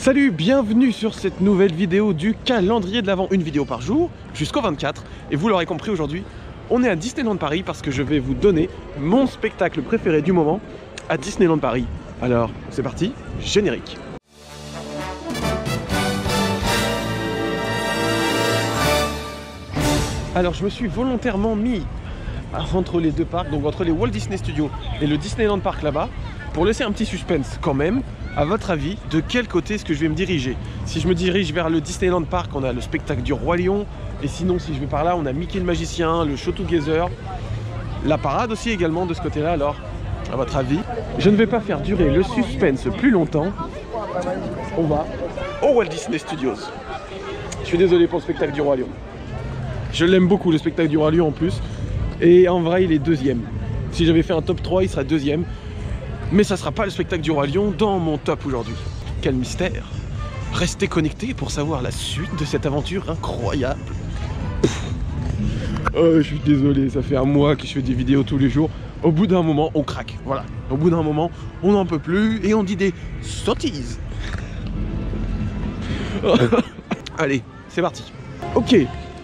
Salut, bienvenue sur cette nouvelle vidéo du calendrier de l'Avent, une vidéo par jour jusqu'au 24. Et vous l'aurez compris, aujourd'hui, on est à Disneyland Paris parce que je vais vous donner mon spectacle préféré du moment à Disneyland Paris. Alors, c'est parti, générique. Alors, je me suis volontairement mis entre les deux parcs, donc entre les Walt Disney Studios et le Disneyland Park là-bas, pour laisser un petit suspense quand même. À votre avis, de quel côté est-ce que je vais me diriger? Si je me dirige vers le Disneyland Park, on a le spectacle du Roi Lion. Et sinon, si je vais par là, on a Mickey le Magicien, le Show Together, la parade aussi également de ce côté-là. Alors, à votre avis, je ne vais pas faire durer le suspense plus longtemps. On va au Walt Disney Studios. Je suis désolé pour le spectacle du Roi Lion. Je l'aime beaucoup, le spectacle du Roi Lion en plus. Et en vrai, il est deuxième. Si j'avais fait un top 3, il sera deuxième. Mais ça sera pas le spectacle du Roi Lion dans mon top aujourd'hui. Quel mystère! Restez connectés pour savoir la suite de cette aventure incroyable. Oh, je suis désolé, ça fait un mois que je fais des vidéos tous les jours. Au bout d'un moment, on craque. Voilà. Au bout d'un moment, on n'en peut plus et on dit des sottises. Allez, c'est parti. Ok,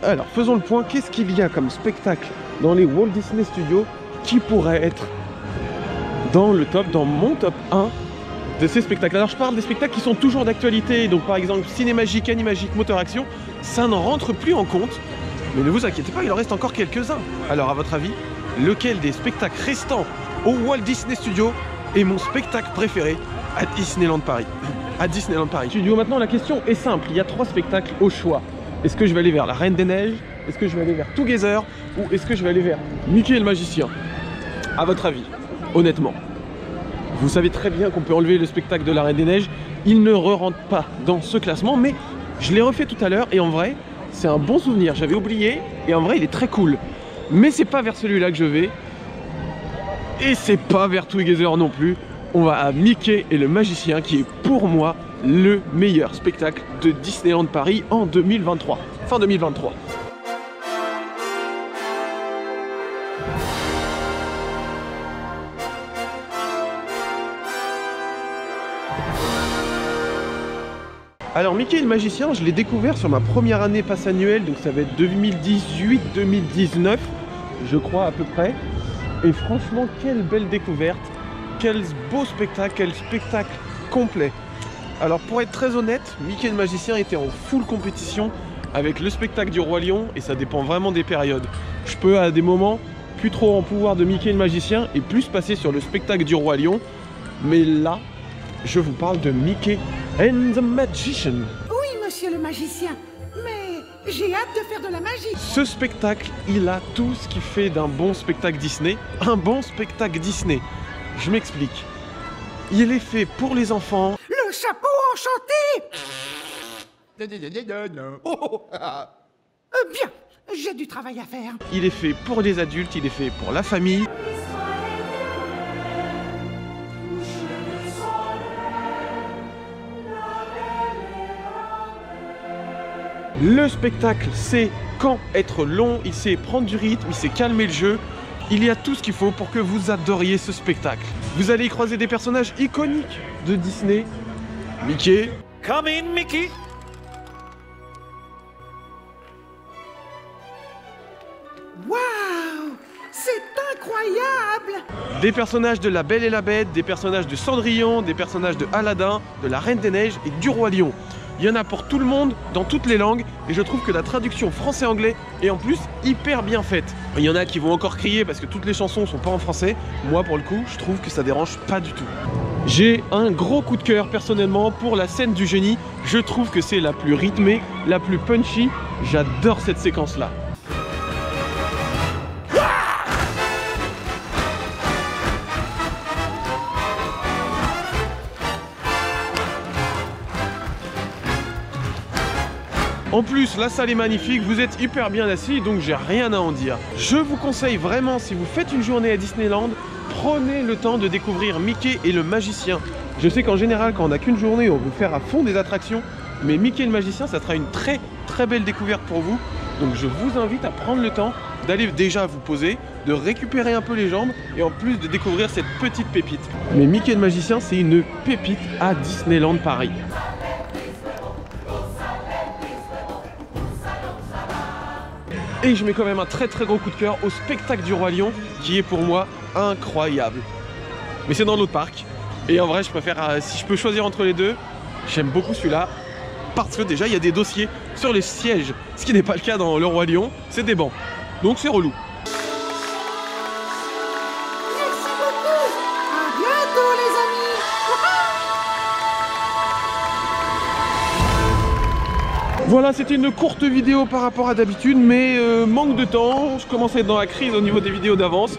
alors faisons le point. Qu'est-ce qu'il y a comme spectacle dans les Walt Disney Studios qui pourrait être dans le top, dans mon top 1 de ces spectacles? Alors je parle des spectacles qui sont toujours d'actualité, donc par exemple Cinémagique, Animagique, Moteur Action, ça n'en rentre plus en compte, mais ne vous inquiétez pas, il en reste encore quelques-uns. Alors à votre avis, lequel des spectacles restants au Walt Disney Studios est mon spectacle préféré à Disneyland Paris? À Disneyland Paris Studio, maintenant la question est simple, il y a 3 spectacles au choix. Est-ce que je vais aller vers la Reine des Neiges? Est-ce que je vais aller vers Together? Ou est-ce que je vais aller vers Mickey le Magicien? À votre avis? Honnêtement, vous savez très bien qu'on peut enlever le spectacle de la Reine des Neiges. Il ne re-rentre pas dans ce classement, mais je l'ai refait tout à l'heure et en vrai, c'est un bon souvenir. J'avais oublié et en vrai, il est très cool. Mais c'est pas vers celui-là que je vais. Et c'est pas vers Together non plus. On va à Mickey et le Magicien, qui est pour moi le meilleur spectacle de Disneyland Paris en 2023. Fin 2023. Alors Mickey le Magicien, je l'ai découvert sur ma première année passe annuelle, donc ça va être 2018-2019, je crois à peu près. Et franchement, quelle belle découverte, quel beau spectacle, quel spectacle complet. Alors pour être très honnête, Mickey le Magicien était en full compétition avec le spectacle du Roi Lion, et ça dépend vraiment des périodes. Je peux à des moments plus trop en pouvoir de Mickey le Magicien et plus passer sur le spectacle du Roi Lion, mais là, je vous parle de Mickey and the Magician. Oui, monsieur le magicien, mais j'ai hâte de faire de la magie. Ce spectacle, il a tout ce qui fait d'un bon spectacle Disney, un bon spectacle Disney. Je m'explique. Il est fait pour les enfants. Le chapeau enchanté. Bien, j'ai du travail à faire. Il est fait pour les adultes, il est fait pour la famille. Le spectacle sait quand être long, il sait prendre du rythme, il sait calmer le jeu. Il y a tout ce qu'il faut pour que vous adoriez ce spectacle. Vous allez y croiser des personnages iconiques de Disney. Mickey. Come in, Mickey. Waouh, c'est incroyable. Des personnages de La Belle et la Bête, des personnages de Cendrillon, des personnages de Aladdin, de la Reine des Neiges et du Roi Lion. Il y en a pour tout le monde, dans toutes les langues, et je trouve que la traduction français-anglais est en plus hyper bien faite. Il y en a qui vont encore crier parce que toutes les chansons sont pas en français. Moi, pour le coup, je trouve que ça dérange pas du tout. J'ai un gros coup de cœur personnellement pour la scène du génie. Je trouve que c'est la plus rythmée, la plus punchy. J'adore cette séquence-là. En plus, la salle est magnifique, vous êtes hyper bien assis, donc j'ai rien à en dire. Je vous conseille vraiment, si vous faites une journée à Disneyland, prenez le temps de découvrir Mickey et le Magicien. Je sais qu'en général, quand on n'a qu'une journée, on veut faire à fond des attractions, mais Mickey le Magicien, ça sera une très belle découverte pour vous. Donc je vous invite à prendre le temps d'aller déjà vous poser, de récupérer un peu les jambes et en plus de découvrir cette petite pépite. Mais Mickey le Magicien, c'est une pépite à Disneyland Paris. Et je mets quand même un très gros coup de cœur au spectacle du Roi Lion, qui est pour moi incroyable. Mais c'est dans l'autre parc. Et en vrai, je préfère, si je peux choisir entre les deux, j'aime beaucoup celui-là. Parce que déjà, il y a des dossiers sur les sièges. Ce qui n'est pas le cas dans le Roi Lion, c'est des bancs. Donc c'est relou. Merci beaucoup. À bientôt, les amis. Voilà, c'était une courte vidéo par rapport à d'habitude, mais manque de temps. Je commençais à être dans la crise au niveau des vidéos d'avance.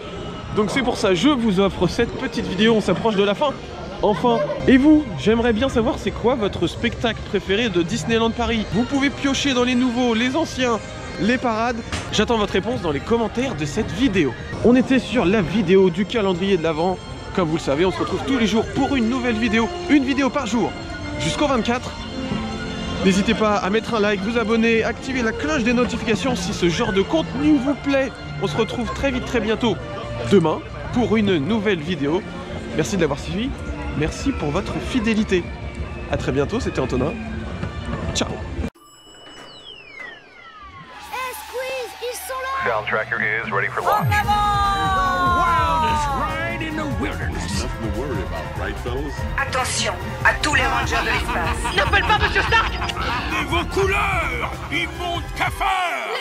Donc c'est pour ça que je vous offre cette petite vidéo. On s'approche de la fin. Enfin. Et vous, j'aimerais bien savoir c'est quoi votre spectacle préféré de Disneyland Paris. Vous pouvez piocher dans les nouveaux, les anciens, les parades. J'attends votre réponse dans les commentaires de cette vidéo. On était sur la vidéo du calendrier de l'Avent. Comme vous le savez, on se retrouve tous les jours pour une nouvelle vidéo. Une vidéo par jour, jusqu'au 24. N'hésitez pas à mettre un like, vous abonner, activer la cloche des notifications si ce genre de contenu vous plaît. On se retrouve très vite, très bientôt, demain, pour une nouvelle vidéo. Merci de l'avoir suivi. Merci pour votre fidélité. A très bientôt, c'était Antonin. Ciao. Hey Squeeze, ils sont là. Sound tracker is ready for launch. Wildest ride in the wilderness. Nothing to worry about, right, fellas? Attention à tous les rangers de l'espace. N'appelle pas Monsieur Stark. Regardez vos couleurs. Immonde cafard.